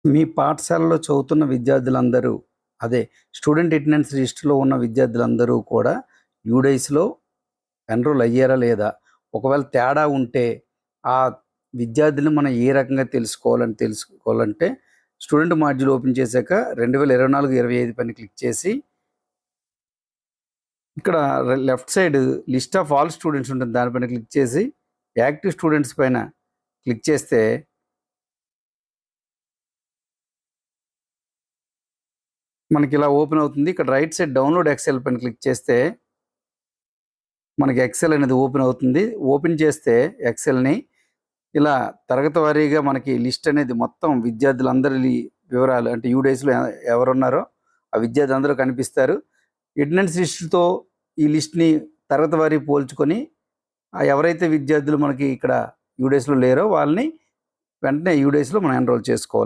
మీ పాఠశాలలో చదువుతున్న విద్యార్థులందరూ అదే స్టూడెంట్ అటెండెన్స్ లిస్ట్‌లో ఉన్న విద్యార్థులందరూ కూడా యూడైస్‌లో ఎన్రోల్ అయ్యారా లేదా? ఒకవేళ తేడా ఉంటే ఆ విద్యార్థుల్ని మనం ఏ రకంగా తెలుసుకోవాలంటే స్టూడెంట్ మాడ్యూల్ ఓపెన్ చేశాక 2024, 25 పైన క్లిక్ చేసి ఇక్కడ left side list of all students ఉంటుంది. దానిపైన క్లిక్ చేసి యాక్టివ్ స్టూడెంట్స్ పైన క్లిక్ చేస్తే మనకిలా ఓపెన్ అవుతుంది. ఇక్కడ రైట్ సైడ్ డౌన్‌లోడ్ ఎక్సెల్ పైన క్లిక్ చేస్తే మనకి ఎక్సెల్ అనేది ఓపెన్ అవుతుంది. ఓపెన్ చేస్తే ఎక్సెల్‌ని ఇలా తరగతి వారీగా మనకి లిస్ట్ అనేది మొత్తం విద్యార్థులందరి వివరాలు అంటే యూడేస్‌లో ఎవరున్నారో ఆ విద్యార్థులందరూ కనిపిస్తారు. అటెండెన్స్ లిస్ట్‌తో ఈ లిస్ట్‌ని తరగతి వారీ పోల్చుకొని ఎవరైతే విద్యార్థులు మనకి ఇక్కడ యూడేస్‌లో లేరో వాళ్ళని వెంటనే యూడేస్‌లో మనం ఎన్రోల్ చేసుకోవాలి.